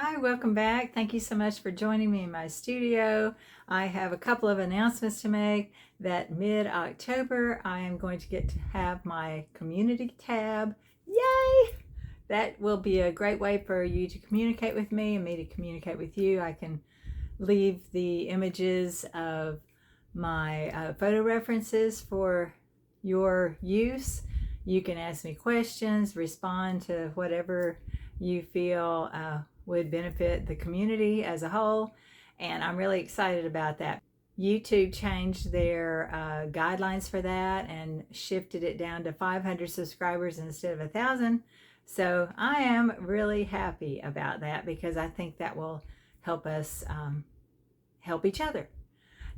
Hi, welcome back. Thank you so much for joining me in my studio. I have a couple of announcements to make that mid-October I am going to get to have my community tab. Yay! That will be a great way for you to communicate with me and me to communicate with you. I can leave the images of my photo references for your use. You can ask me questions, respond to whatever you feel would benefit the community as a whole, and I'm really excited about that. YouTube changed their guidelines for that and shifted it down to 500 subscribers instead of 1,000. So I am really happy about that because I think that will help us help each other.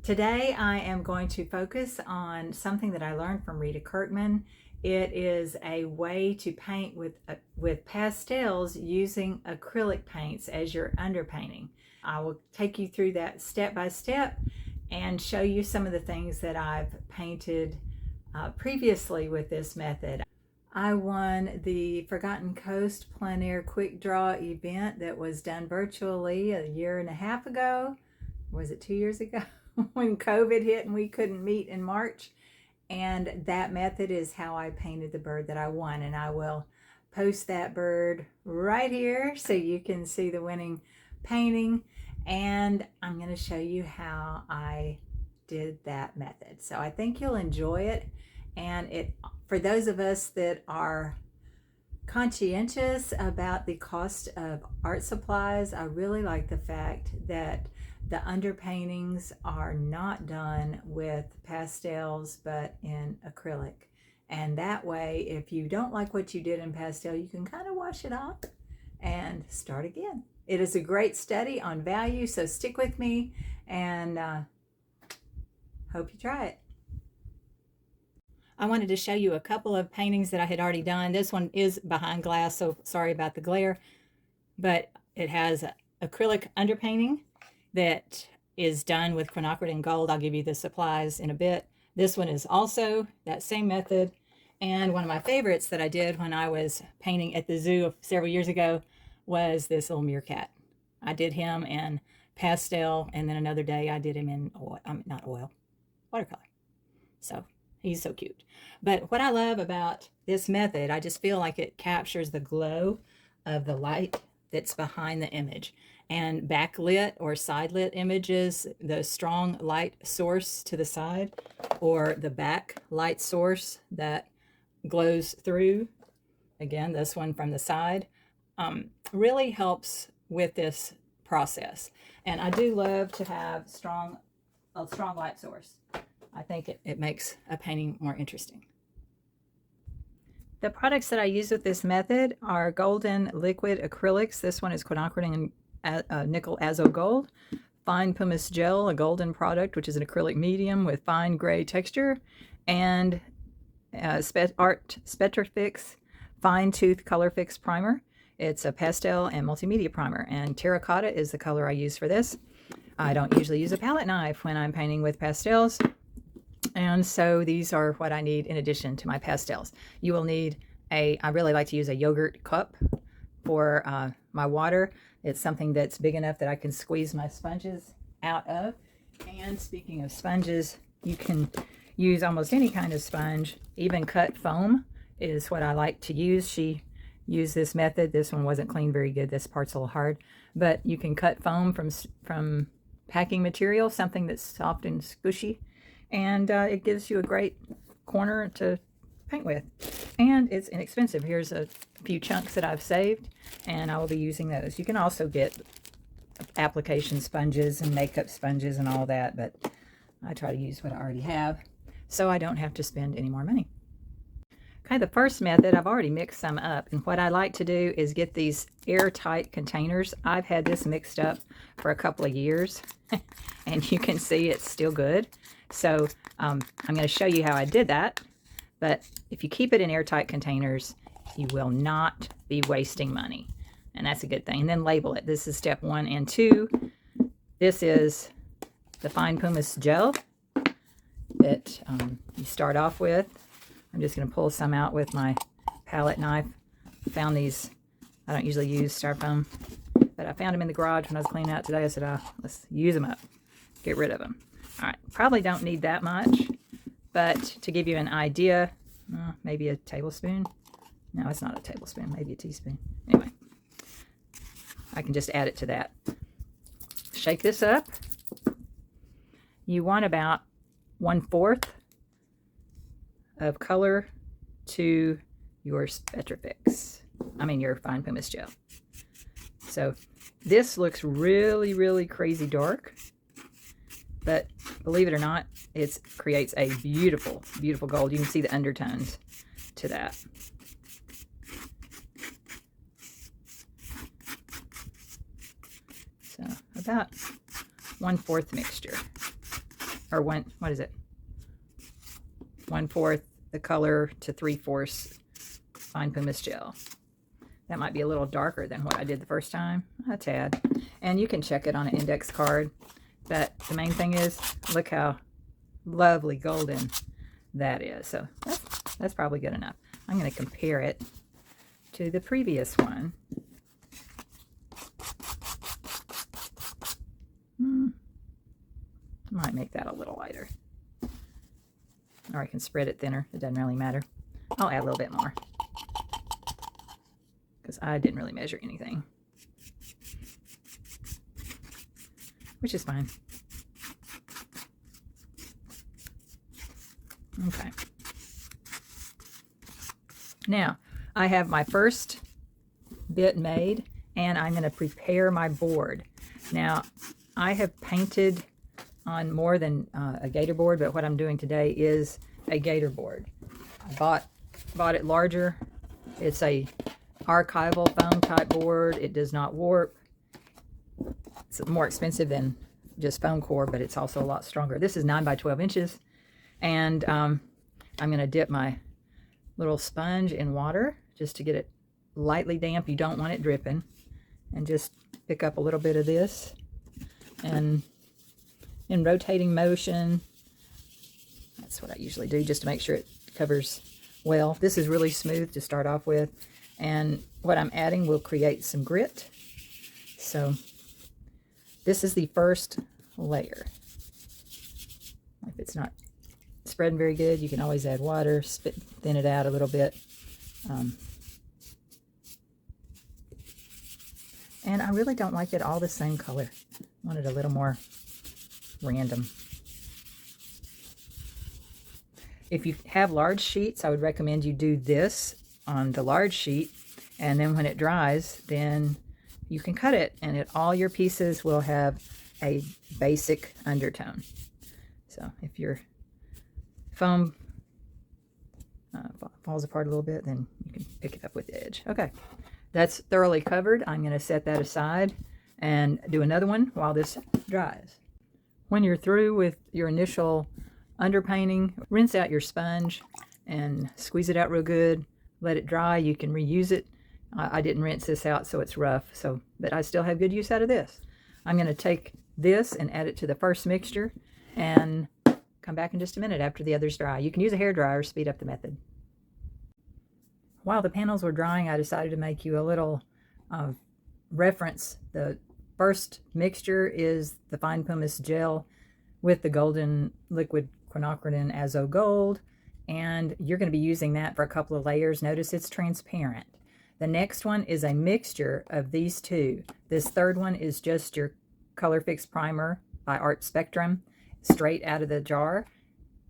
Today I am going to focus on something that I learned from Rita Kirkman. It is a way to paint with pastels using acrylic paints as your underpainting. I will take you through that step by step and show you some of the things that I've painted previously with this method. I won the Forgotten Coast Plein Air Quick Draw event that was done virtually a year and a half ago. Was it 2 years ago? When COVID hit and we couldn't meet in March. And that method is how I painted the bird that I won. And I will post that bird right here so you can see the winning painting. And I'm going to show you how I did that method. So I think you'll enjoy it. And for those of us that are conscientious about the cost of art supplies, I really like the fact that the underpaintings are not done with pastels but in acrylic, and that way if you don't like what you did in pastel, you can kind of wash it off and start again. It is a great study on value, so stick with me and hope you try it. I wanted to show you a couple of paintings that I had already done. This one is behind glass, so sorry about the glare, but it has acrylic underpainting that is done with Quinacridone gold. I'll give you the supplies in a bit. This one is also that same method. And one of my favorites that I did when I was painting at the zoo several years ago was this little meerkat. I did him in pastel, and then another day I did him in oil, not oil, watercolor. So he's so cute. But what I love about this method, I just feel like it captures the glow of the light that's behind the image. And backlit or side lit images, the strong light source to the side or the back light source that glows through, again this one from the side, really helps with this process. And I do love to have a strong light source. I think it makes a painting more interesting. The products that I use with this method are golden liquid acrylics. This one is Quinacridone and nickel Azo Gold. Fine Pumice gel, a golden product, which is an acrylic medium with fine gray texture. And Art Spetrafix Fine Tooth Colourfix primer. It's a pastel and multimedia primer. And Terracotta is the color I use for this. I don't usually use a palette knife when I'm painting with pastels. And so these are what I need in addition to my pastels. You will need I really like to use a yogurt cup for my water. It's something that's big enough that I can squeeze my sponges out of. And speaking of sponges, you can use almost any kind of sponge. Even cut foam is what I like to use. She used this method. This one wasn't cleaned very good. This part's a little hard. But you can cut foam from packing material, something that's soft and squishy. And it gives you a great corner to paint with. And it's inexpensive. Here's a few chunks that I've saved, and I will be using those. You can also get application sponges and makeup sponges and all that, but I try to use what I already have so I don't have to spend any more money. Okay, the first method, I've already mixed some up, and what I like to do is get these airtight containers. I've had this mixed up for a couple of years, and you can see it's still good. So I'm going to show you how I did that, but if you keep it in airtight containers, you will not be wasting money, and that's a good thing. And then label it. This is step 1 and 2. This is the fine pumice gel that you start off with. I'm just going to pull some out with my palette knife. I found these. I don't usually use styrofoam, but I found them in the garage when I was cleaning out today. I said, let's use them up, get rid of them. All right, probably don't need that much, but to give you an idea, maybe a tablespoon. No, it's not a tablespoon, maybe a teaspoon. Anyway, I can just add it to that. Shake this up. You want about 1/4 of color to your Petrifix. I mean your fine pumice gel. So this looks really, really crazy dark, but believe it or not, it creates a beautiful, beautiful gold. You can see the undertones to that. So about 1/4 mixture, or what is it? 1/4 the color to 3/4 fine pumice gel. That might be a little darker than what I did the first time, a tad. And you can check it on an index card. But the main thing is, look how lovely golden that is. So that's probably good enough. I'm going to compare it to the previous one. Might make that a little lighter. Or I can spread it thinner. It doesn't really matter. I'll add a little bit more, because I didn't really measure anything, which is fine. Okay. Now, I have my first bit made, and I'm going to prepare my board. Now, I have painted on more than a Gatorboard, but what I'm doing today is a Gatorboard. I bought it larger. It's a archival foam type board. It does not warp. It's more expensive than just foam core, but it's also a lot stronger. This is 9 by 12 inches, and I'm going to dip my little sponge in water just to get it lightly damp. You don't want it dripping, and just pick up a little bit of this, and in rotating motion, that's what I usually do, just to make sure it covers well. This is really smooth to start off with, and what I'm adding will create some grit. So this is the first layer. If it's not spreading very good, you can always add water, thin it out a little bit. And I really don't like it all the same color. I want it a little more random. If you have large sheets, I would recommend you do this on the large sheet, and then when it dries, then you can cut it, and all your pieces will have a basic undertone. So if your foam falls apart a little bit, then you can pick it up with the edge. Okay, that's thoroughly covered. I'm going to set that aside and do another one while this dries. When you're through with your initial underpainting, rinse out your sponge and squeeze it out real good. Let it dry. You can reuse it. I didn't rinse this out, so it's rough, but I still have good use out of this. I'm going to take this and add it to the first mixture and come back in just a minute after the others dry. You can use a hairdryer to speed up the method. While the panels were drying, I decided to make you a little reference. The first mixture is the fine pumice gel with the golden liquid Quinacridone Azo Gold, and you're going to be using that for a couple of layers. Notice it's transparent. The next one is a mixture of these two. This third one is just your Colourfix primer by Art Spectrum, straight out of the jar.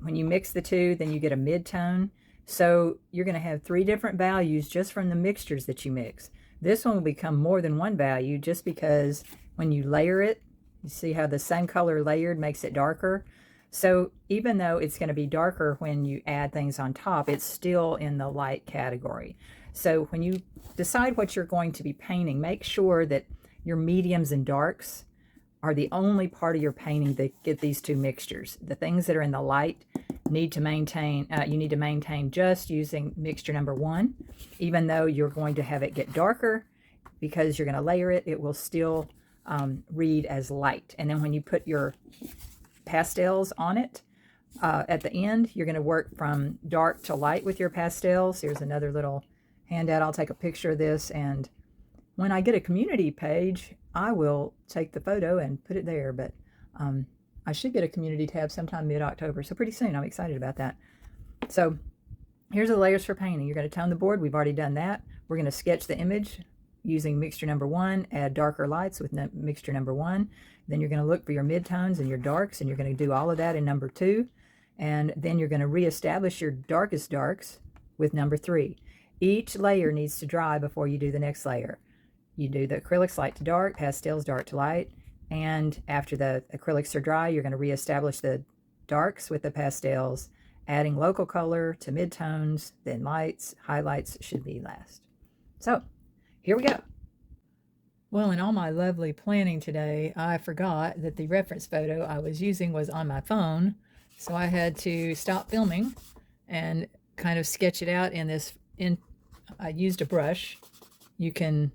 When you mix the two, then you get a mid-tone. So you're going to have 3 different values just from the mixtures that you mix. This one will become more than one value just because when you layer it, you see how the same color layered makes it darker. So even though it's going to be darker when you add things on top, it's still in the light category. So when you decide what you're going to be painting, make sure that your mediums and darks are the only part of your painting that get these two mixtures. The things that are in the light need to maintain, you need to maintain just using mixture number 1. Even though you're going to have it get darker, because you're going to layer it, it will still read as light. And then when you put your pastels on it, at the end, you're going to work from dark to light with your pastels. Here's another little handout. I'll take a picture of this, and when I get a community page, I will take the photo and put it there, but I should get a community tab sometime mid-October, so pretty soon. I'm excited about that. So here's the layers for painting. You're going to tone the board. We've already done that. We're going to sketch the image using mixture number 1, add darker lights with mixture number 1. Then you're going to look for your midtones and your darks, and you're going to do all of that in number 2. And then you're going to reestablish your darkest darks with number 3. Each layer needs to dry before you do the next layer. You do the acrylics light to dark, pastels dark to light, and after the acrylics are dry, you're going to reestablish the darks with the pastels, adding local color to midtones, then lights. Highlights should be last. So here we go. Well, in all my lovely planning today, I forgot that the reference photo I was using was on my phone, so I had to stop filming and kind of sketch it out in this. I used a brush. You can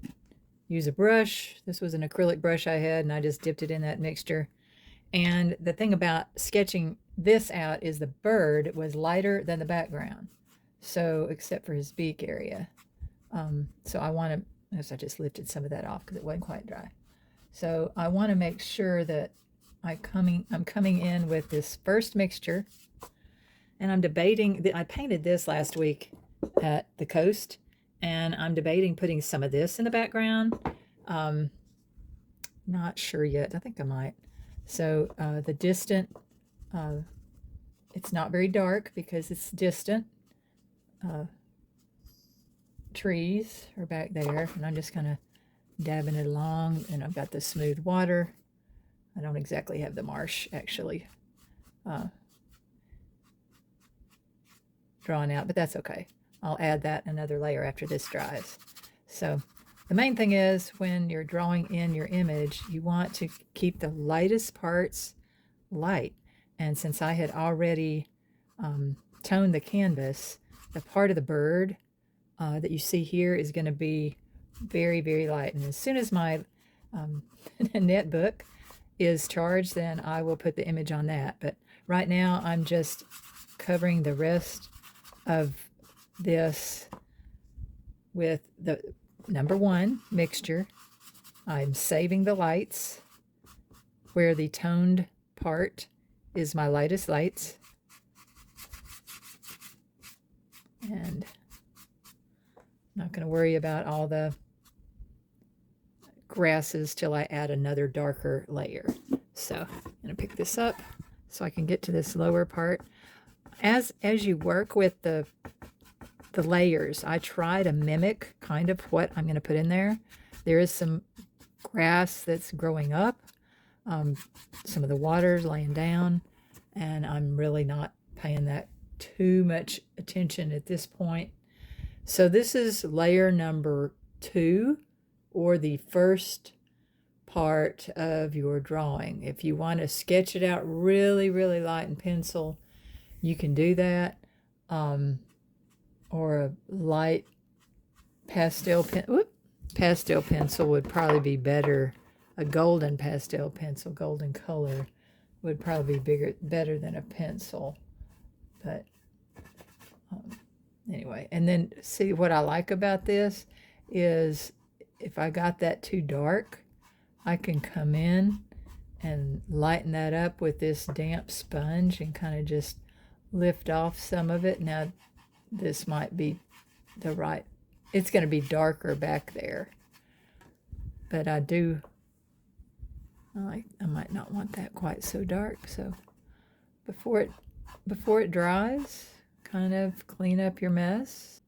use a brush. This was an acrylic brush I had, and I just dipped it in that mixture. And the thing about sketching this out is the bird was lighter than the background, so except for his beak area. So I want to, as I just lifted some of that off because it wasn't quite dry. So I want to make sure that I'm coming in with this first mixture, and I'm debating. I painted this last week at the coast, and I'm debating putting some of this in the background. Not sure yet. I think I might. So the distant, it's not very dark because it's distant. Trees are back there, and I'm just kind of dabbing it along, and I've got the smooth water. I don't exactly have the marsh actually drawn out, but that's okay. I'll add that another layer after this dries. So the main thing is when you're drawing in your image, you want to keep the lightest parts light. And since I had already toned the canvas, the part of the bird that you see here is going to be very, very light. And as soon as my netbook is charged, then I will put the image on that. But right now I'm just covering the rest of this with the number 1 mixture. I'm saving the lights where the toned part is my lightest lights. And I'm not going to worry about all the grasses till I add another darker layer. So I'm going to pick this up so I can get to this lower part. As you work with the layers, I try to mimic kind of what I'm going to put in there. There is some grass that's growing up. Some of the water's laying down, and I'm really not paying that too much attention at this point. So this is layer number 2, or the first part of your drawing. If you want to sketch it out really, really light in pencil, you can do that. Or a light pastel pencil would probably be better. A golden pastel pencil, golden color, would probably be better than a pencil. But anyway, and then see what I like about this is if I got that too dark, I can come in and lighten that up with this damp sponge and kind of just lift off some of it. Now this might be the right, it's going to be darker back there, but I might not want that quite so dark. So before it dries, kind of clean up your mess.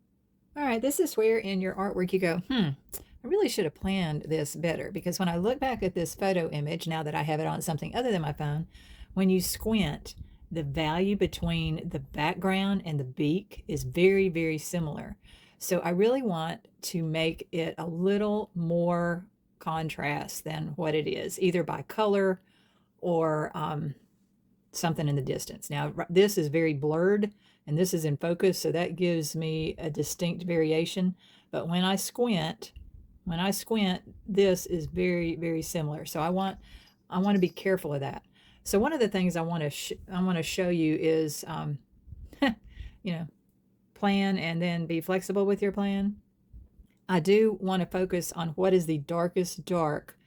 All right, this is where in your artwork you go, I really should have planned this better, because when I look back at this photo image, now that I have it on something other than my phone, when you squint, the value between the background and the beak is very, very similar. So I really want to make it a little more contrast than what it is, either by color or something in the distance. Now this is very blurred and this is in focus, so that gives me a distinct variation. But when I squint, this is very, very similar. So I want to be careful of that. So one of the things I want to show you is, plan and then be flexible with your plan. I do want to focus on what is the darkest dark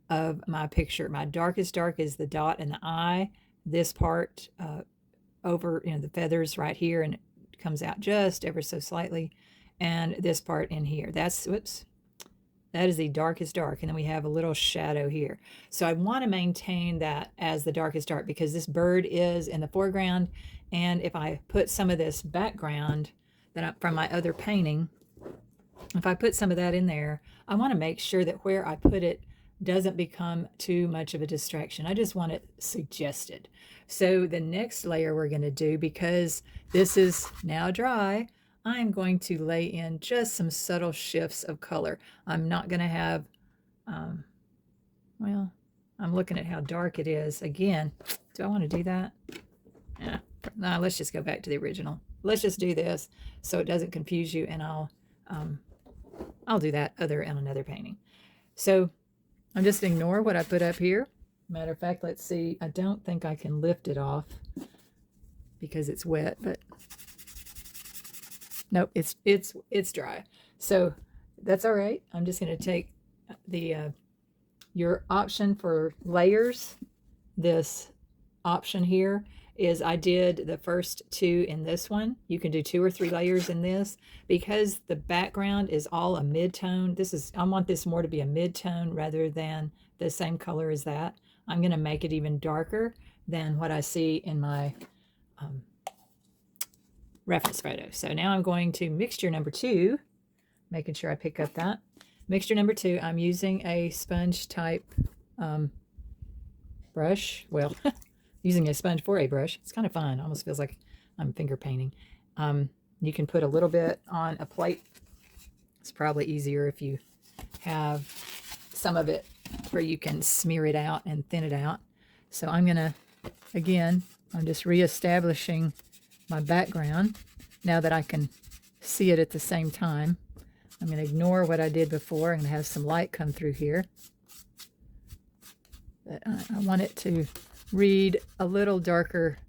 of my picture. My darkest dark is the dot and the eye. This part over, the feathers right here, and it comes out just ever so slightly. And this part in here, that's, whoops, that is the darkest dark. And then we have a little shadow here. So I want to maintain that as the darkest dark because this bird is in the foreground. And if I put some of this background from my other painting, if I put some of that in there, I want to make sure that where I put it doesn't become too much of a distraction. I just want it suggested. So the next layer we're going to do, because this is now dry, I'm going to lay in just some subtle shifts of color. I'm not going to have, well, I'm looking at how dark it is. Again, do I want to do that? Yeah, no, let's just go back to the original. Let's just do this so it doesn't confuse you, and I'll do that on another painting. So I'm just going to ignore what I put up here. Matter of fact, let's see. I don't think I can lift it off because it's wet, but nope, it's dry. So that's all right. I'm just going to take the your option for layers. This option here is I did the first 2 in this one. You can do 2 or 3 layers in this because the background is all a mid-tone. I want this more to be a mid-tone rather than the same color as that. I'm going to make it even darker than what I see in my reference photo. So now I'm going to mixture number 2, making sure I pick up that. Mixture number 2, I'm using a sponge type brush. Well, using a sponge for a brush. It's kind of fun. Almost feels like I'm finger painting. You can put a little bit on a plate. It's probably easier if you have some of it where you can smear it out and thin it out. So I'm going to, again, I'm just reestablishing my background now that I can see it at the same time. I'm going to ignore what I did before. I'm going to have some light come through here. But I want it to read a little darker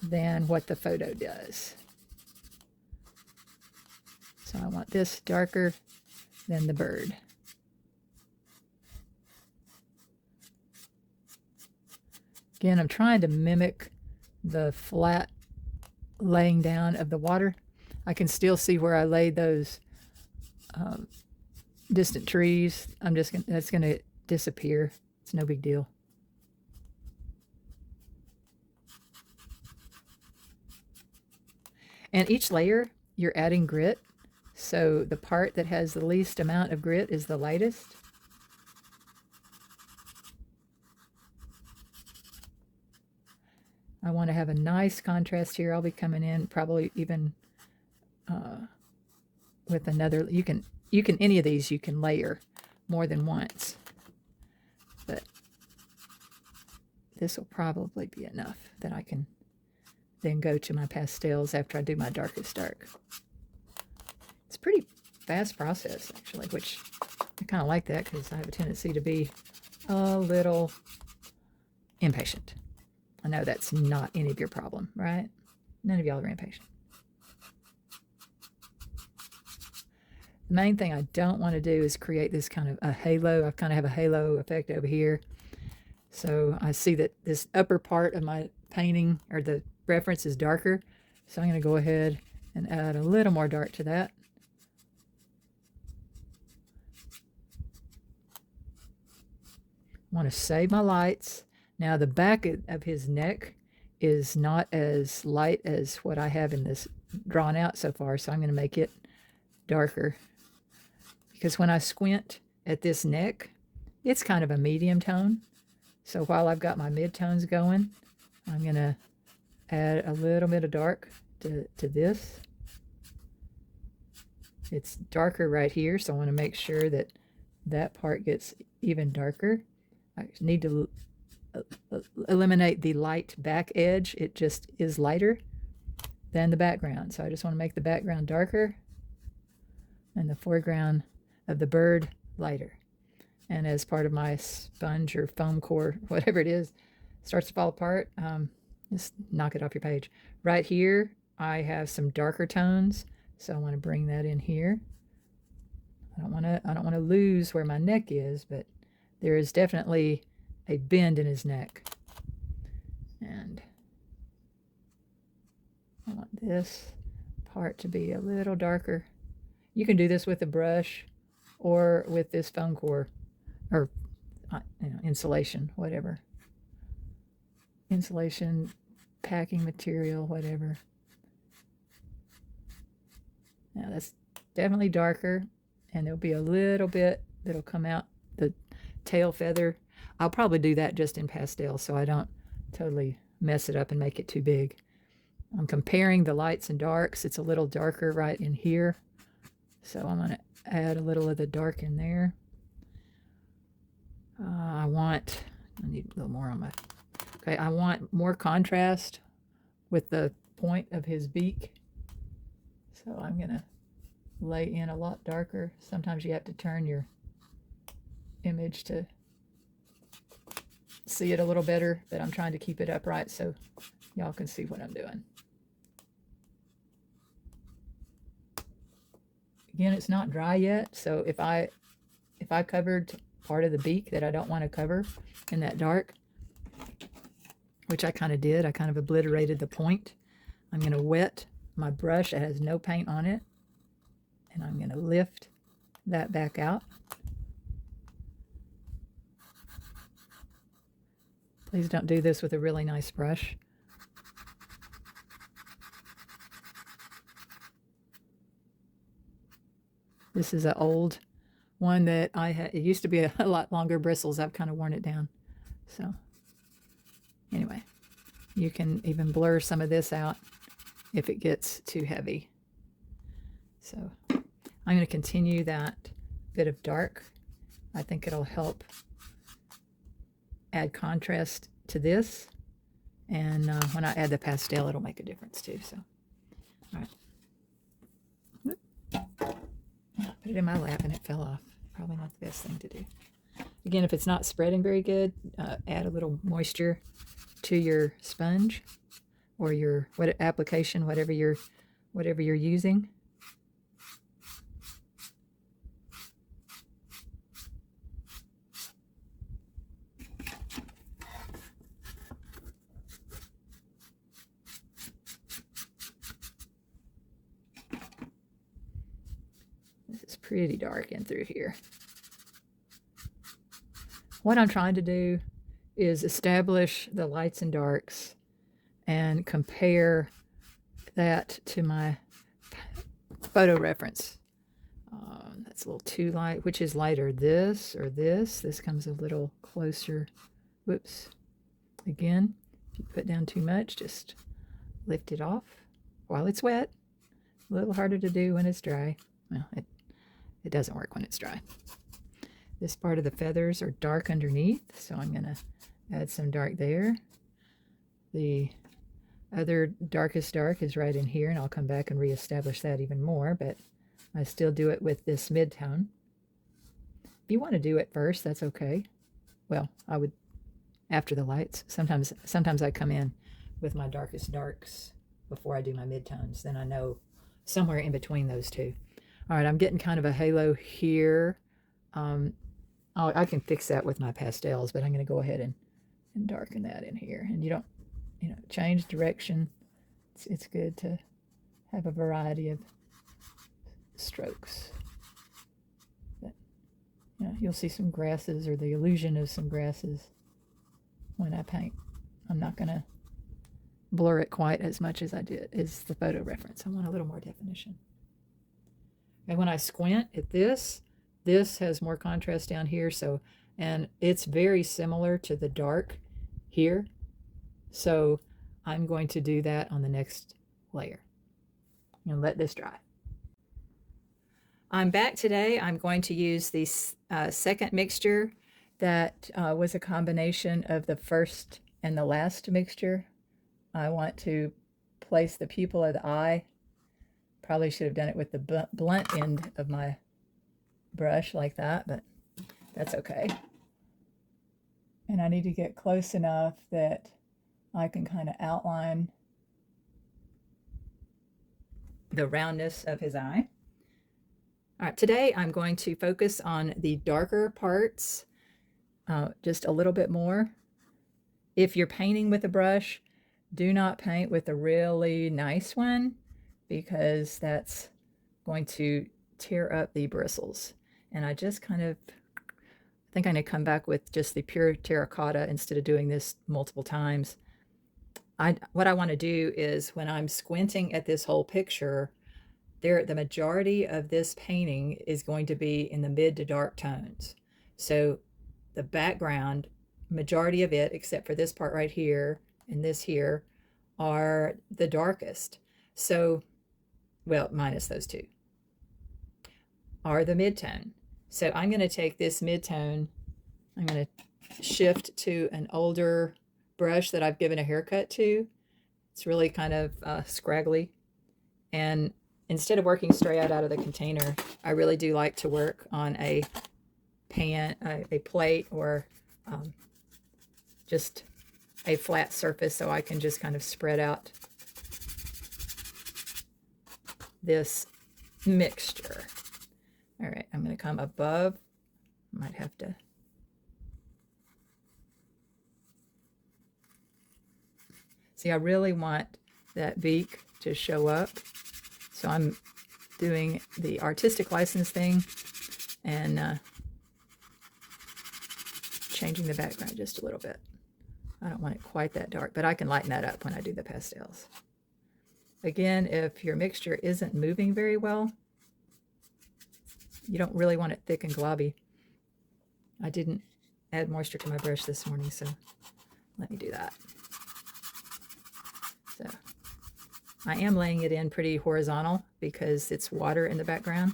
than what the photo does. So I want this darker than the bird. Again, I'm trying to mimic the flat laying down of the water. I can still see where I laid those distant trees. That's gonna disappear. It's no big deal. And each layer, you're adding grit. So the part that has the least amount of grit is the lightest. I want to have a nice contrast here. I'll be coming in probably even with another. You can any of these you can layer more than once, but this will probably be enough that I can then go to my pastels after I do my darkest dark. It's a pretty fast process actually, which I kind of like that because I have a tendency to be a little impatient. I know that's not any of your problem, right? None of y'all are impatient. The main thing I don't want to do is create this kind of a halo. I kind of have a halo effect over here. So I see that this upper part of my painting or the reference is darker. So I'm going to go ahead and add a little more dark to that. I want to save my lights. Now the back of his neck is not as light as what I have in this drawn out so far, so I'm going to make it darker. Because when I squint at this neck, it's kind of a medium tone. So while I've got my mid-tones going, I'm going to add a little bit of dark to this. It's darker right here, so I want to make sure that that part gets even darker. I need to eliminate the light back edge. It just is lighter than the background. So I just want to make the background darker and the foreground of the bird lighter. And as part of my sponge or foam core, whatever it is, starts to fall apart, just knock it off your page. Right here, I have some darker tones. So I want to bring that in here. I don't want to lose where my neck is, but there is definitely a bend in his neck. And I want this part to be a little darker. You can do this with a brush or with this foam core, or insulation, whatever. Insulation, packing material, whatever. Now that's definitely darker, and there'll be a little bit that'll come out the tail feather. I'll probably do that just in pastel so I don't totally mess it up and make it too big. I'm comparing the lights and darks. It's a little darker right in here, so I'm going to add a little of the dark in there. I need a little more on my, okay, I want more contrast with the point of his beak. So I'm going to lay in a lot darker. Sometimes you have to turn your image to see it a little better, but I'm trying to keep it upright so y'all can see what I'm doing. Again, it's not dry yet, so if I covered part of the beak that I don't want to cover in that dark, which I kind of did, I kind of obliterated the point. I'm going to wet my brush that has no paint on it, and I'm going to lift that back out. Please don't do this with a really nice brush. This is an old one that I had. It used to be a lot longer bristles. I've kind of worn it down. So anyway, you can even blur some of this out if it gets too heavy. So I'm going to continue that bit of dark. I think it'll help add contrast to this. And when I add the pastel, it'll make a difference too. So, all right. Put it in my lap and it fell off. Probably not the best thing to do. Again, if it's not spreading very good, add a little moisture to your sponge or your application, whatever you're using. Pretty dark in through here. What I'm trying to do is establish the lights and darks and compare that to my photo reference. That's a little too light. Which is lighter, this or this? This comes a little closer. Whoops. Again, if you put down too much, just lift it off while it's wet. A little harder to do when it's dry. Well, it doesn't work when it's dry. This part of the feathers are dark underneath, so I'm going to add some dark there. The other darkest dark is right in here, and I'll come back and reestablish that even more, but I still do it with this mid-tone. If you want to do it first, that's okay. Well, I would after the lights. Sometimes I come in with my darkest darks before I do my mid-tones. Then I know somewhere in between those two. All right, I'm getting kind of a halo here. I can fix that with my pastels, but I'm going to go ahead and darken that in here. And you don't, change direction. It's good to have a variety of strokes. But, you'll see some grasses or the illusion of some grasses when I paint. I'm not going to blur it quite as much as I did as the photo reference. I want a little more definition. And when I squint at this has more contrast down here. So, and it's very similar to the dark here. So I'm going to do that on the next layer and let this dry. I'm back today. I'm going to use the second mixture that was a combination of the first and the last mixture. I want to place the pupil of the eye. Probably should have done it with the blunt end of my brush like that, but that's okay. And I need to get close enough that I can kind of outline the roundness of his eye. All right, today I'm going to focus on the darker parts just a little bit more. If you're painting with a brush, do not paint with a really nice one because that's going to tear up the bristles. And I just kind of think I'm going to come back with just the pure terracotta instead of doing this multiple times. What I want to do is when I'm squinting at this whole picture, the majority of this painting is going to be in the mid to dark tones. So the background, majority of it, except for this part right here and this here, are the darkest. So, well, minus those two, are the mid-tone. So I'm going to take this mid-tone, I'm going to shift to an older brush that I've given a haircut to. It's really kind of scraggly. And instead of working straight out of the container, I really do like to work on a pan, a plate, or just a flat surface so I can just kind of spread out this mixture. All right, I'm going to come above. Might have to. See, I really want that beak to show up. So I'm doing the artistic license thing and changing the background just a little bit. I don't want it quite that dark, but I can lighten that up when I do the pastels. Again, if your mixture isn't moving very well, you don't really want it thick and globby. I didn't add moisture to my brush this morning, so let me do that. So I am laying it in pretty horizontal because it's water in the background.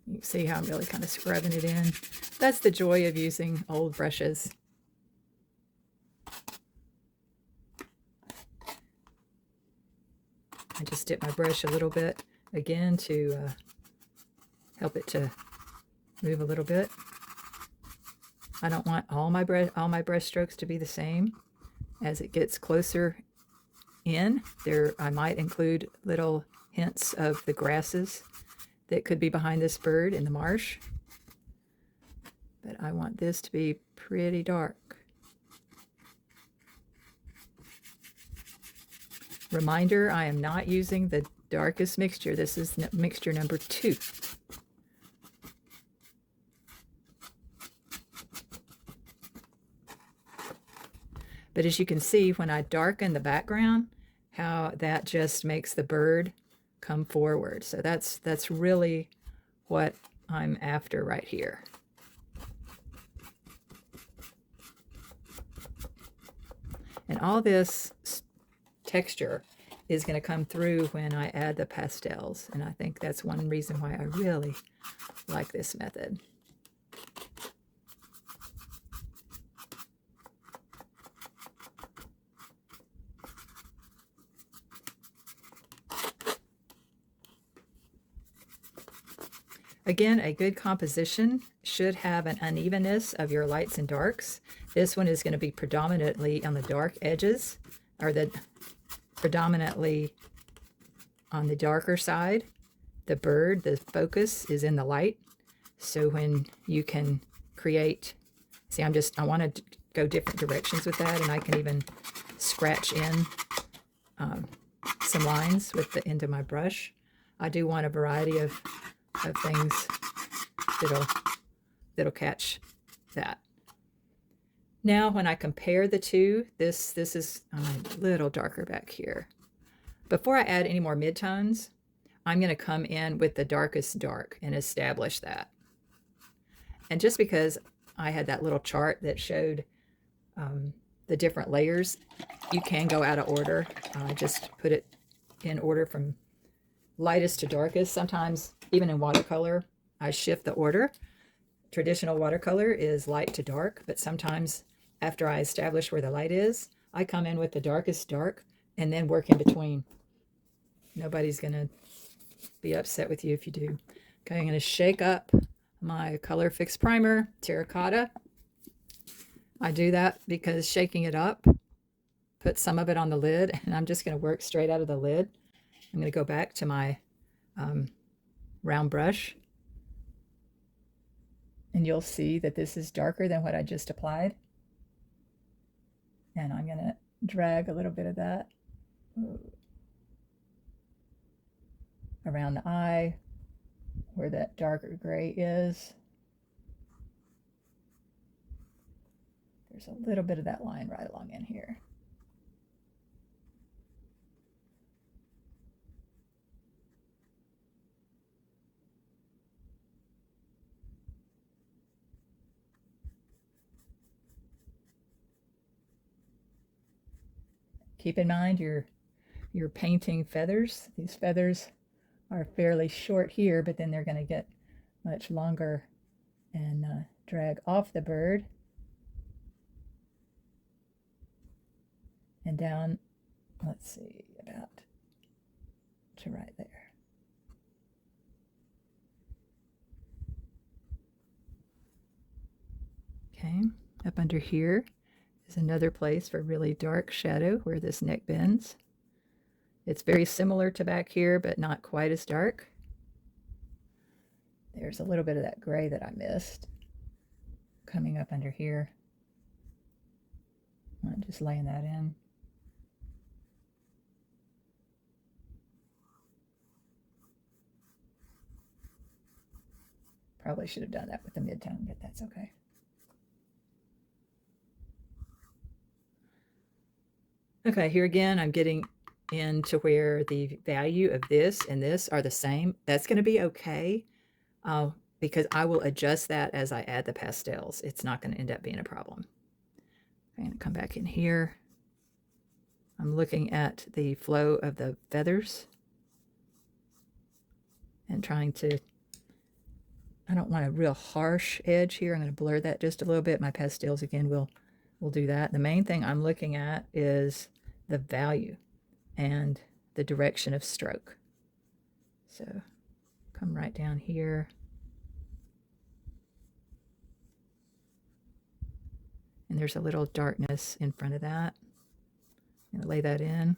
You can see how I'm really kind of scrubbing it in. That's the joy of using old brushes. I just dip my brush a little bit again to help it to move a little bit. I don't want all my brush strokes to be the same. As it gets closer in, I might include little hints of the grasses that could be behind this bird in the marsh. But I want this to be pretty dark. Reminder, I am not using the darkest mixture. This is mixture number 2. But as you can see, when I darken the background, how that just makes the bird come forward. So that's really what I'm after right here. And all this texture is going to come through when I add the pastels, and I think that's one reason why I really like this method. Again, a good composition should have an unevenness of your lights and darks. This one is going to be predominantly on the dark edges, or predominantly on the darker side. The bird, the focus is in the light. So when you can create, see, I want to go different directions with that, and I can even scratch in some lines with the end of my brush. I do want a variety of things that'll catch that. Now, when I compare the two, this is a little darker back here. Before I add any more midtones, I'm going to come in with the darkest dark and establish that. And just because I had that little chart that showed the different layers, you can go out of order. Just put it in order from lightest to darkest. Sometimes, even in watercolor, I shift the order. Traditional watercolor is light to dark, but sometimes after I establish where the light is, I come in with the darkest dark and then work in between. Nobody's going to be upset with you if you do. Okay, I'm going to shake up my Colourfix primer, Terracotta. I do that because shaking it up, put some of it on the lid, and I'm just going to work straight out of the lid. I'm going to go back to my round brush, and you'll see that this is darker than what I just applied. And I'm going to drag a little bit of that around the eye where that darker gray is. There's a little bit of that line right along in here. Keep in mind you're painting feathers. These feathers are fairly short here, but then they're going to get much longer and drag off the bird and down, let's see, about to right there. Okay, up under here is another place for really dark shadow where this neck bends. It's very similar to back here, but not quite as dark. There's a little bit of that gray that I missed coming up under here. I'm just laying that in. Probably should have done that with the mid-tone, but that's okay. Okay, here again, I'm getting into where the value of this and this are the same. That's going to be okay because I will adjust that as I add the pastels. It's not going to end up being a problem. I'm going to come back in here. I'm looking at the flow of the feathers and trying to, I don't want a real harsh edge here. I'm going to blur that just a little bit. My pastels again will do that. The main thing I'm looking at is the value and the direction of stroke. So come right down here. And there's a little darkness in front of that. I'm gonna lay that in.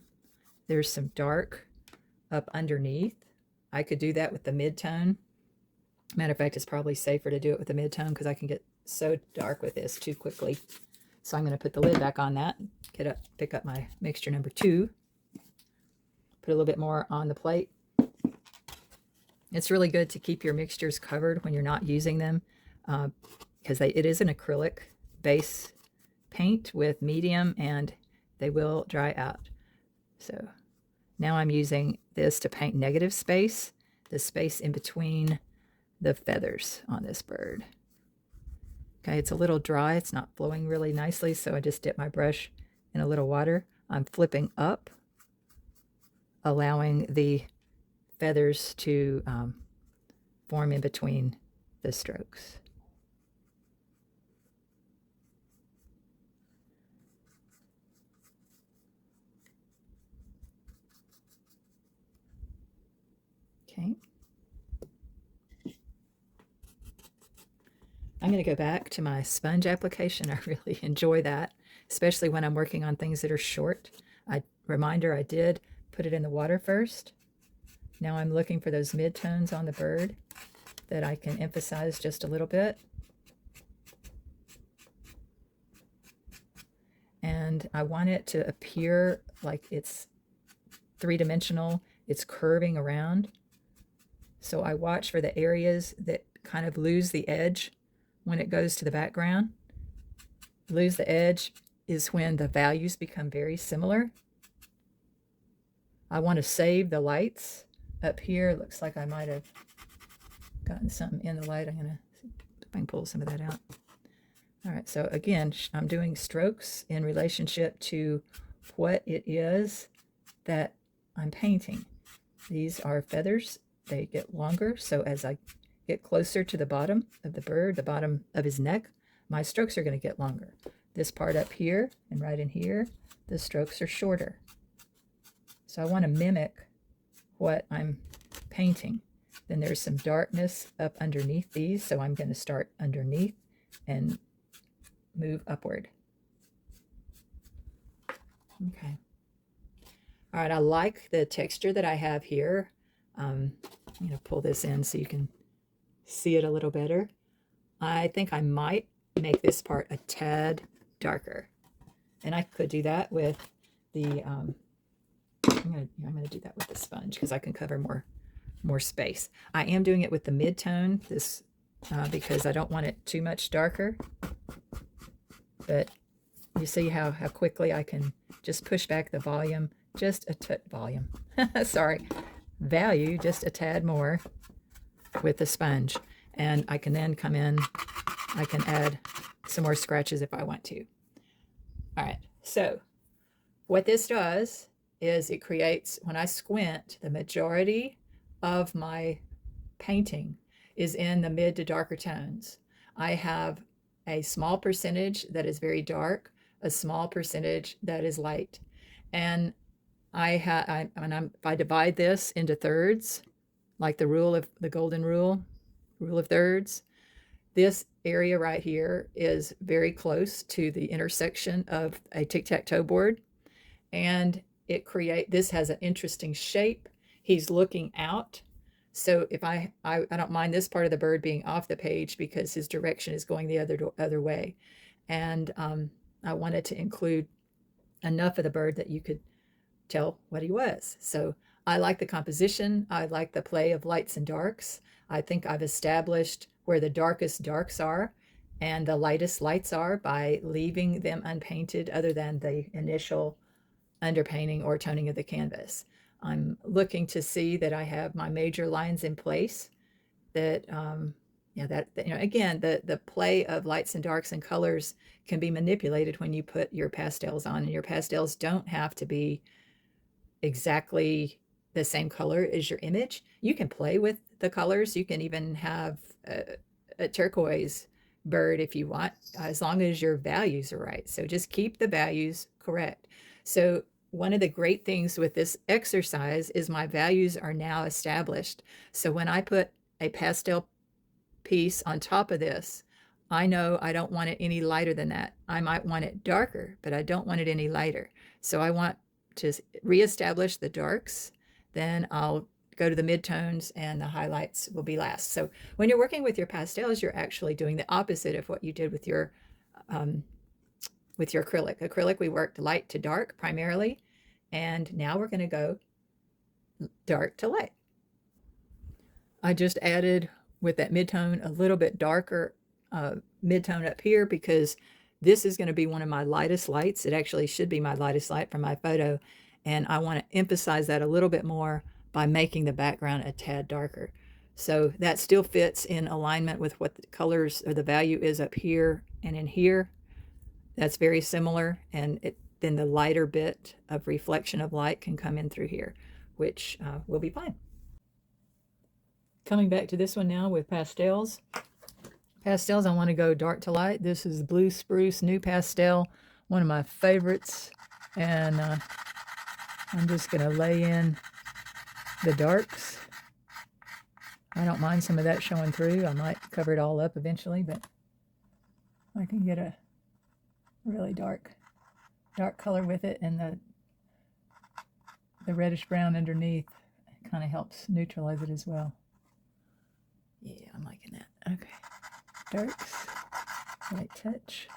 There's some dark up underneath. I could do that with the mid-tone. Matter of fact, it's probably safer to do it with the mid-tone because I can get so dark with this too quickly. So I'm going to put the lid back on that, pick up my mixture number 2, put a little bit more on the plate. It's really good to keep your mixtures covered when you're not using them because it is an acrylic base paint with medium and they will dry out. So now I'm using this to paint negative space, the space in between the feathers on this bird. Okay, it's a little dry. It's not flowing really nicely, so I just dip my brush in a little water. I'm flipping up, allowing the feathers to form in between the strokes. Okay. I'm going to go back to my sponge application. I really enjoy that, especially when I'm working on things that are short. Reminder, I did put it in the water first. Now I'm looking for those mid-tones on the bird that I can emphasize just a little bit. And I want it to appear like it's three-dimensional. It's curving around. So I watch for the areas that kind of lose the edge when it goes to the background. Lose the edge is when the values become very similar. I want to save the lights up here. It looks like I might have gotten something in the light. I'm going to see if I can pull some of that out. All right, so again, I'm doing strokes in relationship to what it is that I'm painting. These are feathers. They get longer, so as I get closer to the bottom of the bird, the bottom of his neck, my strokes are going to get longer. This part up here and right in here, the strokes are shorter. So I want to mimic what I'm painting. Then there's some darkness up underneath these, so I'm going to start underneath and move upward. Okay. All right, I like the texture that I have here. I'm going to pull this in so you can see it a little better. I think I might make this part a tad darker. And I could do that with the, I'm gonna do that with the sponge because I can cover more space. I am doing it with the mid-tone, this because I don't want it too much darker. But you see how quickly I can just push back the volume, just a volume. Sorry, value just a tad more with the sponge. And I can then come in, I can add some more scratches if I want to. All right, so what this does is it creates, when I squint, the majority of my painting is in the mid to darker tones. I have a small percentage that is very dark, a small percentage that is light. And if I divide this into thirds, like the golden rule of thirds, this area right here is very close to the intersection of a tic-tac-toe board. And this has an interesting shape. He's looking out. So if I don't mind this part of the bird being off the page because his direction is going the other way. And I wanted to include enough of the bird that you could tell what he was. So I like the composition. I like the play of lights and darks. I think I've established where the darkest darks are and the lightest lights are by leaving them unpainted other than the initial underpainting or toning of the canvas. I'm looking to see that I have my major lines in place, that again, the play of lights and darks and colors can be manipulated when you put your pastels on, and your pastels don't have to be exactly the same color as your image. You can play with the colors. You can even have a turquoise bird if you want, as long as your values are right. So just keep the values correct. So one of the great things with this exercise is my values are now established. So when I put a pastel piece on top of this, I know I don't want it any lighter than that. I might want it darker, but I don't want it any lighter. So I want to reestablish the darks, then I'll go to the midtones and the highlights will be last. So when you're working with your pastels, you're actually doing the opposite of what you did with your acrylic. Acrylic, we worked light to dark primarily, and now we're going to go dark to light. I just added with that midtone a little bit darker midtone up here because this is going to be one of my lightest lights. It actually should be my lightest light from my photo, and I want to emphasize that a little bit more by making the background a tad darker. So that still fits in alignment with what the colors or the value is up here and in here. That's very similar, and then the lighter bit of reflection of light can come in through here, which will be fine. Coming back to this one now with pastels. Pastels, I want to go dark to light. This is Blue Spruce NuPastel, one of my favorites, and I'm just going to lay in the darks. I don't mind some of that showing through. I might cover it all up eventually, but I can get a really dark color with it, and the reddish brown underneath kind of helps neutralize it as well. Yeah, I'm liking that. Okay, darks, light touch.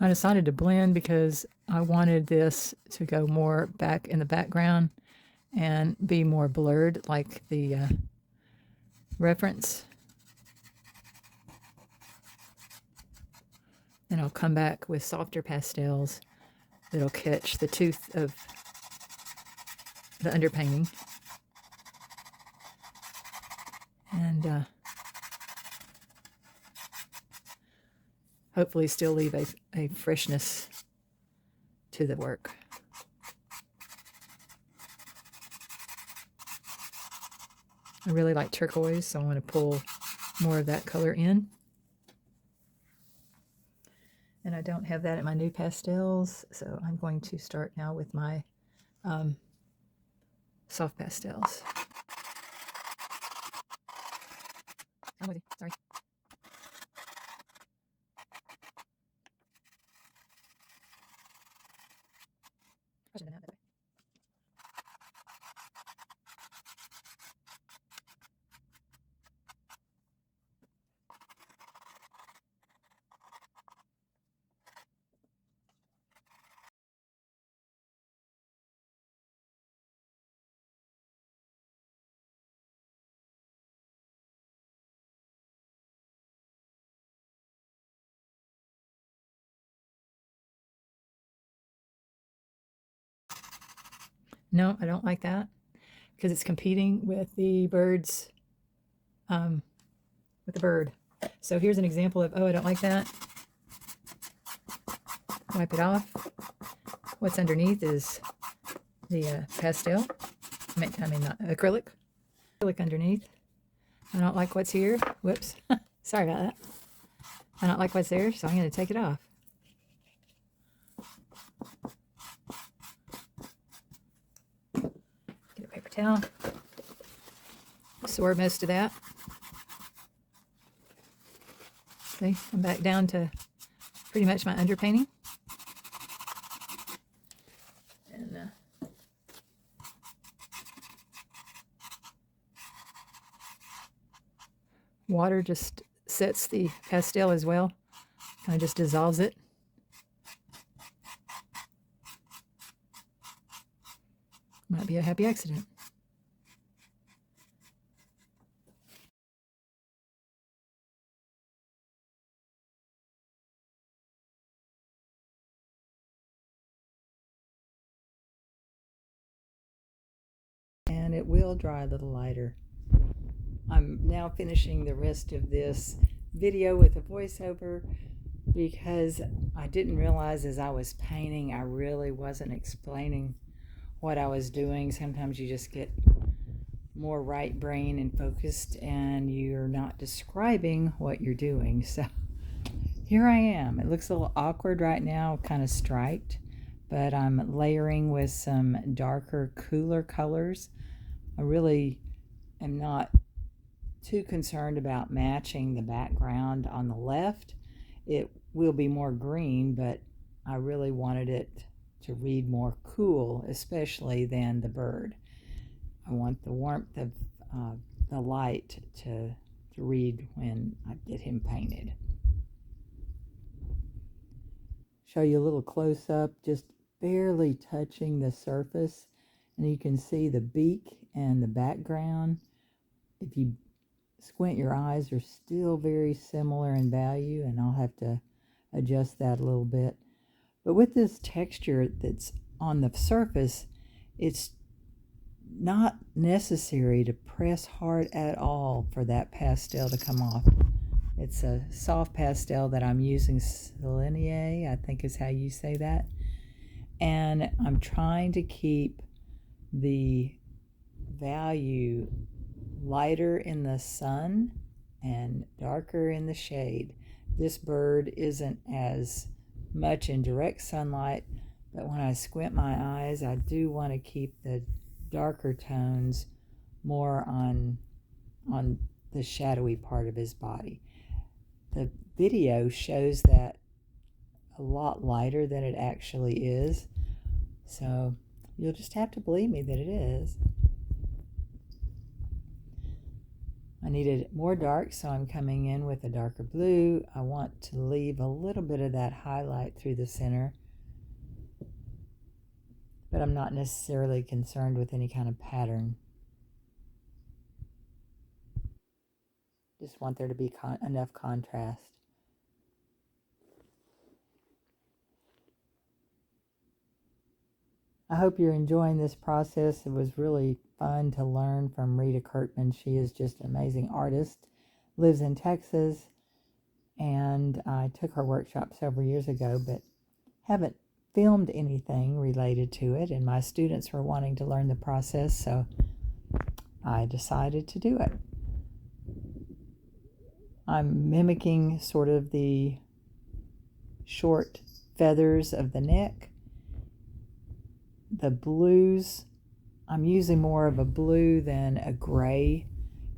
I decided to blend because I wanted this to go more back in the background and be more blurred like the reference. Then I'll come back with softer pastels that'll catch the tooth of the underpainting. And hopefully still leave a freshness to the work. I really like turquoise, so I want to pull more of that color in. And I don't have that in my NuPastels, so I'm going to start now with my soft pastels. I'm with you, sorry. I shouldn't have done that. No, I don't like that because it's competing with the birds, with the bird. So here's an example of, oh, I don't like that. Wipe it off. What's underneath is the pastel. I mean, not acrylic. Acrylic underneath. I don't like what's here. Whoops. Sorry about that. I don't like what's there, so I'm going to take it off. Get a paper towel. Absorb most of that. See, I'm back down to pretty much my underpainting. And water just sets the pastel as well. Kind of just dissolves it. Might be a happy accident. And it will dry a little lighter. I'm now finishing the rest of this video with a voiceover because I didn't realize as I was painting I really wasn't explaining what I was doing. Sometimes you just get more right brain and focused and you're not describing what you're doing. So here I am. It looks a little awkward right now, kind of striped, but I'm layering with some darker, cooler colors. I really am not too concerned about matching the background on the left. It will be more green, but I really wanted it to read more cool, especially than the bird. I want the warmth of the light to read when I get him painted. Show you a little close-up, just barely touching the surface, and you can see the beak and the background. If you squint your eyes, are still very similar in value, and I'll have to adjust that a little bit. But with this texture that's on the surface, it's not necessary to press hard at all for that pastel to come off. It's a soft pastel that I'm using, Sennelier, I think is how you say that. And I'm trying to keep the value lighter in the sun and darker in the shade. This bird isn't as much in direct sunlight, but when I squint my eyes, I do want to keep the darker tones more on the shadowy part of his body. The video shows that a lot lighter than it actually is, so you'll just have to believe me that it is. I needed it more dark, so I'm coming in with a darker blue. I want to leave a little bit of that highlight through the center, but I'm not necessarily concerned with any kind of pattern. Just want there to be enough contrast. I hope you're enjoying this process. It was really fun to learn from Rita Kirkman. She is just an amazing artist, lives in Texas, and I took her workshop several years ago, but haven't filmed anything related to it, and my students were wanting to learn the process, so I decided to do it. I'm mimicking sort of the short feathers of the neck. The blues, I'm using more of a blue than a gray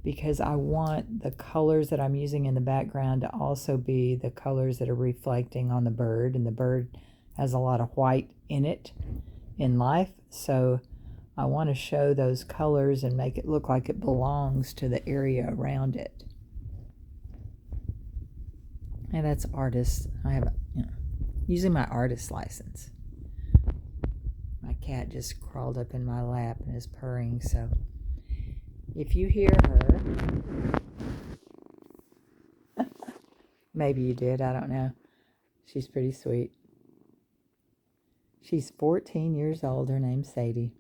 because I want the colors that I'm using in the background to also be the colors that are reflecting on the bird, and the bird has a lot of white in it in life, so I want to show those colors and make it look like it belongs to the area around it. And that's artist. I have, using my artist license. My cat just crawled up in my lap and is purring, so if you hear her, maybe you did, I don't know. She's pretty sweet. She's 14 years old. Her name's Sadie.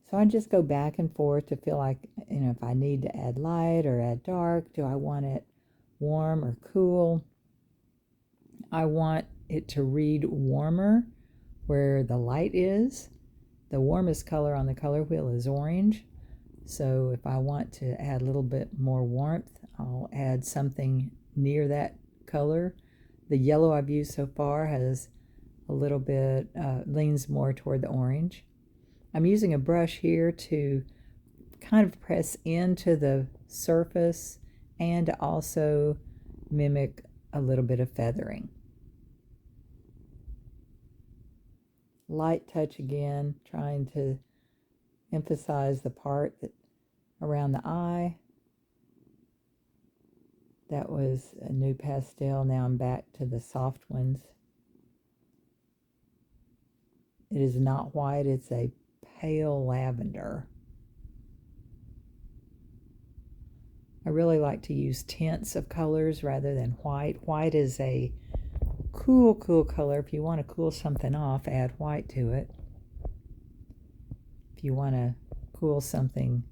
So I just go back and forth to feel like, if I need to add light or add dark, do I want it warm or cool? I want it to read warmer where the light is. The warmest color on the color wheel is orange. So if I want to add a little bit more warmth, I'll add something near that color. The yellow I've used so far has a little bit, leans more toward the orange. I'm using a brush here to kind of press into the surface and to also mimic a little bit of feathering. Light touch again, trying to emphasize the part that around the eye. That was a NuPastel. Now I'm back to the soft ones. It is not white, it's a pale lavender. I really like to use tints of colors rather than white. White is a cool color. If you want to cool something off, add white to it. If you want to cool something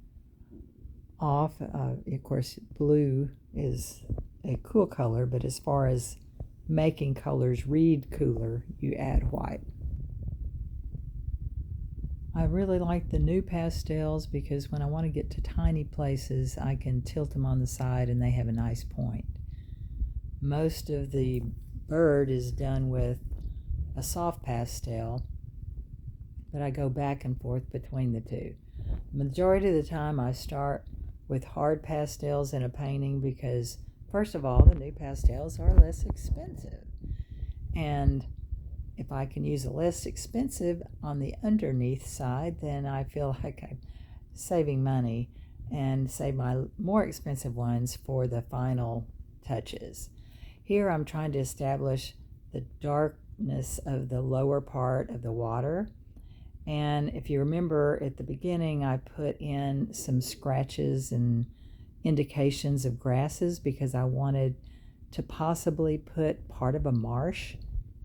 off, of course, blue is a cool color, but as far as making colors read cooler, you add white. I really like the NuPastels because when I want to get to tiny places, I can tilt them on the side and they have a nice point. Most of the bird is done with a soft pastel, but I go back and forth between the two. Majority of the time I start with hard pastels in a painting because, first of all, the NuPastels are less expensive. And if I can use a less expensive on the underneath side, then I feel like I'm saving money and save my more expensive ones for the final touches. Here I'm trying to establish the darkness of the lower part of the water. And if you remember at the beginning, I put in some scratches and indications of grasses because I wanted to possibly put part of a marsh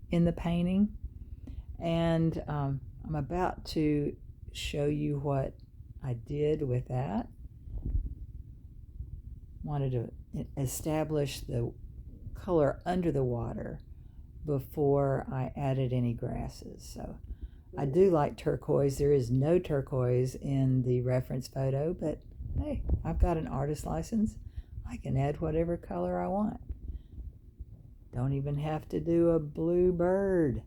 in the painting. And I'm about to show you what I did with that. Wanted to establish the color under the water before I added any grasses. So I do like turquoise. There is no turquoise in the reference photo, but hey, I've got an artist license. I can add whatever color I want. Don't even have to do a blue bird.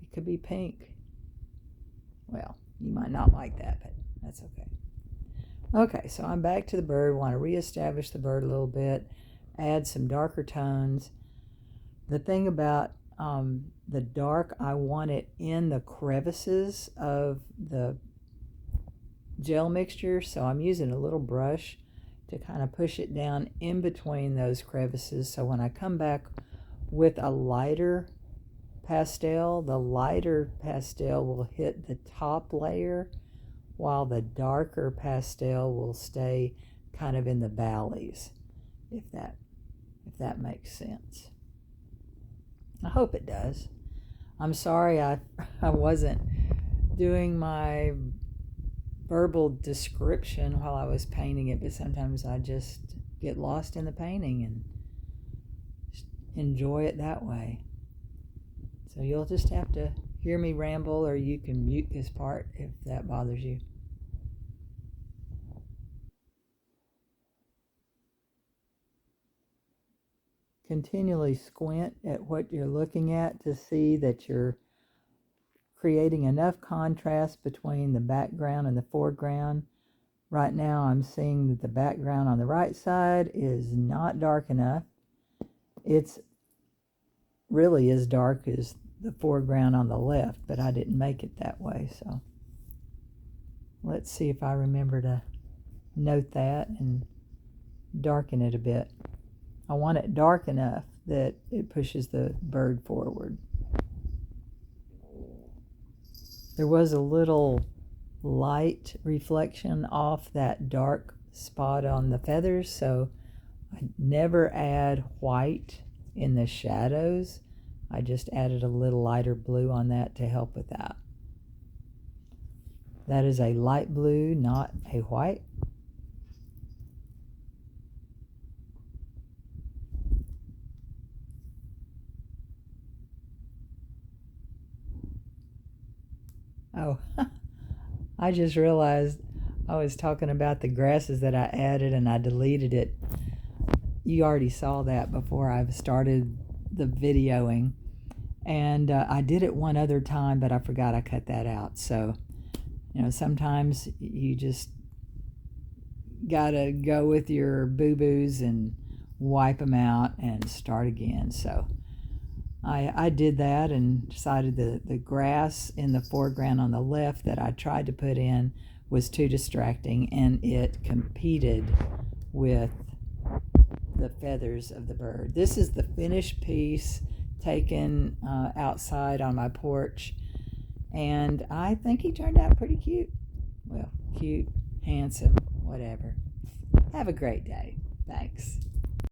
It could be pink. Well, you might not like that, but that's okay. Okay, so I'm back to the bird. Want to reestablish the bird a little bit, add some darker tones. The thing about the dark, I want it in the crevices of the gel mixture, so I'm using a little brush to kind of push it down in between those crevices, so when I come back with a lighter pastel, the lighter pastel will hit the top layer while the darker pastel will stay kind of in the valleys, if that makes sense. I hope it does. I'm sorry I wasn't doing my verbal description while I was painting it, but sometimes I just get lost in the painting and enjoy it that way. So you'll just have to hear me ramble, or you can mute this part if that bothers you. Continually squint at what you're looking at to see that you're creating enough contrast between the background and the foreground. Right now I'm seeing that the background on the right side is not dark enough. It's really as dark as the foreground on the left, but I didn't make it that way. So let's see if I remember to note that and darken it a bit. I want it dark enough that it pushes the bird forward. There was a little light reflection off that dark spot on the feathers, so I never add white in the shadows. I just added a little lighter blue on that to help with that. That is a light blue, not a white. Oh, I just realized I was talking about the grasses that I added and I deleted it. You already saw that before I started the videoing. And I did it one other time, but I forgot I cut that out. So, you know, sometimes you just gotta go with your boo-boos and wipe them out and start again. So I did that and decided that the grass in the foreground on the left that I tried to put in was too distracting, and it competed with the feathers of the bird. This is the finished piece taken outside on my porch, and I think he turned out pretty cute. Well, cute, handsome, whatever. Have a great day. Thanks.